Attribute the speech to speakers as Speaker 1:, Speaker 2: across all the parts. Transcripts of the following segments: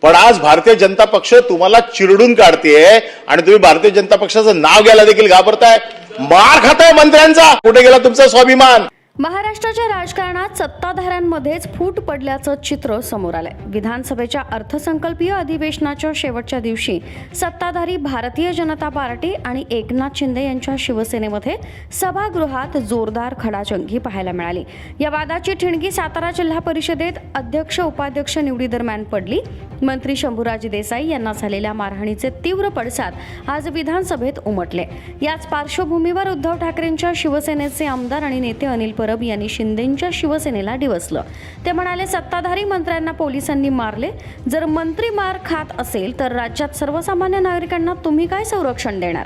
Speaker 1: पण आज भारतीय जनता पक्ष तुम्हाला चिरडून काढतेय आणि तुम्ही भारतीय जनता पक्षाचं नाव घ्यायला देखील घाबरताय, मार खाताय मंत्र्यांचा। कुठे गेला तुमचा स्वाभिमान?
Speaker 2: महाराष्ट्राच्या राजकारणात सत्ताधाऱ्यांमध्येच फूट पडल्याचं चित्र समोर आलंय। विधानसभेच्या अर्थसंकल्पीय अधिवेशनाच्या शेवटच्या दिवशी सत्ताधारी भारतीय जनता पार्टी आणि एकनाथ शिंदे यांच्या शिवसेनेमध्ये सभागृहात जोरदार खडाजंगी पाहायला मिळाली। या वादाची ठिणगी सातारा जिल्हा परिषदेत अध्यक्ष उपाध्यक्ष निवडीदरम्यान पडली। मंत्री शंभूराज देसाई यांना झालेल्या मारहाणीचे तीव्र पडसाद आज विधानसभेत उमटले। याच पार्श्वभूमीवर उद्धव ठाकरेंच्या शिवसेनेचे आमदार आणि नेते अनिल परब यांनी शिंदेंच्या शिवसेनेला डिवचलं। ते म्हणाले, सत्ताधारी मंत्र्यांना पोलिसांनी मारले। जर मंत्री मार खात असेल तर राज्यात सर्वसामान्य नागरिकांना तुम्ही काय संरक्षण देणार?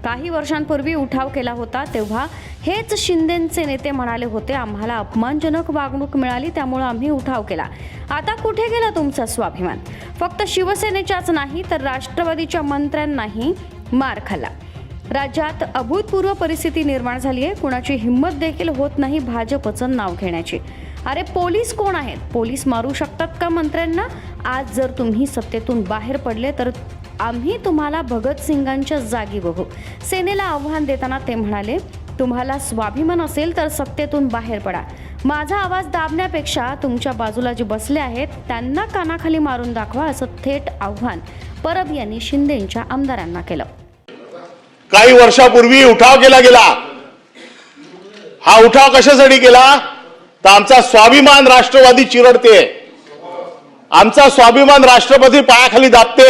Speaker 2: काही वर्षांपूर्वी उठाव केला होता तेव्हा हेच शिंदेंचे नेते म्हणाले होते, आम्हाला अपमानजनक वागणूक मिळाली त्यामुळे आम्ही उठाव केला। आता कुठे गेला तुमचा स्वाभिमान? फक्त शिवसेनेच्याच नाही तर राष्ट्रवादीच्या मंत्र्यांनाही मार खाल्ला। राज्यात अभूतपूर्व परिस्थिती निर्माण झाली आहे। कुणाची हिंमत देखील होत नाही भाजपचं नाव घेण्याची। अरे पोलीस कोण आहेत? पोलीस मारू शकतात का मंत्र्यांना? आज जर तुम्ही सत्तेतून बाहेर पडले तर आम्ही तुम्हाला भगतसिंगांच्या जागी बघू। सेनेला आव्हान देताना ते म्हणाले, तुम्हाला स्वाभिमान असेल तर सत्तेतून बाहेर पडा। माझा आवाज दाबण्यापेक्षा तुमच्या बाजूला जे बसले आहेत त्यांना कानाखाली मारून दाखवा, असं थेट आव्हान परब यांनी शिंदेंच्या आमदारांना केलं।
Speaker 1: काही वर्षापूर्वी उठाव केला गेला। हा उठाव कशासाठी केला? तर आमचा स्वाभिमान राष्ट्रवादी चिरडते, आमचा स्वाभिमान राष्ट्रपती पायाखाली दाबते।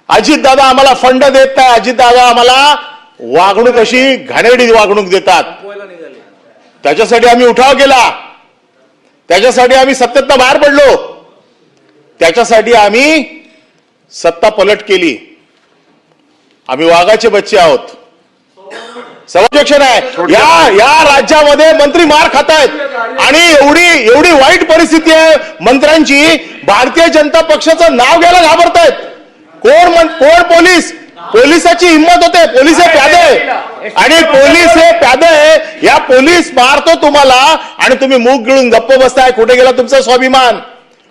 Speaker 1: अजितदादा आम्हाला फंड देत नाही, अजितदादा आम्हाला वागणूक अशी घाणेरडी वागणूक देतात। त्याच्यासाठी आम्ही उठाव केला, त्याच्यासाठी आम्ही सत्तेतनं बाहेर पडलो, त्याच्यासाठी आम्ही सत्ता पलट केली। आम्ही वाघाचे बच्चे आहोत। सर्वोच्च आहे या राज्यामध्ये मंत्री मार खातायत आणि एवढी वाईट परिस्थिती आहे मंत्र्यांची, भारतीय जनता पक्षाचं नाव घ्यायला घाबरतायत। कोण पोलीस? पोलिसाची हिंमत होते, पोलीस हे प्यादे आणि पोलीस हे प्यादे, या पोलीस मारतो तुम्हाला आणि तुम्ही मूग गिळून गप्प बसताय। कुठे गेला तुमचा स्वाभिमान?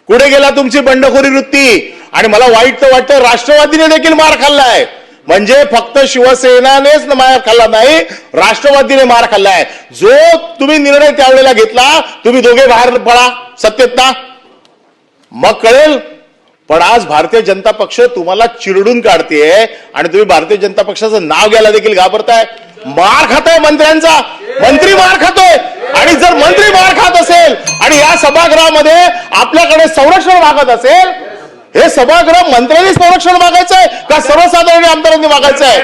Speaker 1: कुठे गेला तुमची बंडखोरी वृत्ती? आणि मला वाईट तर वाटतं राष्ट्रवादीने देखील मार खाल्लाय। म्हणजे फक्त शिवसेनेनेच मार खाल्ला नाही, राष्ट्रवादीने मार खाल्लाय। जो तुम्ही निर्णय त्यावेळेला घेतला, तुम्ही दोघे बाहेर पडा सत्तेतना, मग कळेल। पण आज भारतीय जनता पक्ष तुम्हाला चिरडून काढतेय आणि तुम्ही भारतीय जनता पक्षाचं नाव घ्यायला देखील घाबरताय, मार खाताय मंत्र्यांचा। मंत्री मार खातोय आणि जर मंत्री मार खात असेल आणि या सभागृहामध्ये आपल्याकडे संरक्षण मागत असेल, हे सभागृह मंत्र्यांनी संरक्षण मागायचंय का सर्वसाधारण आमदारांनी मागायचंय?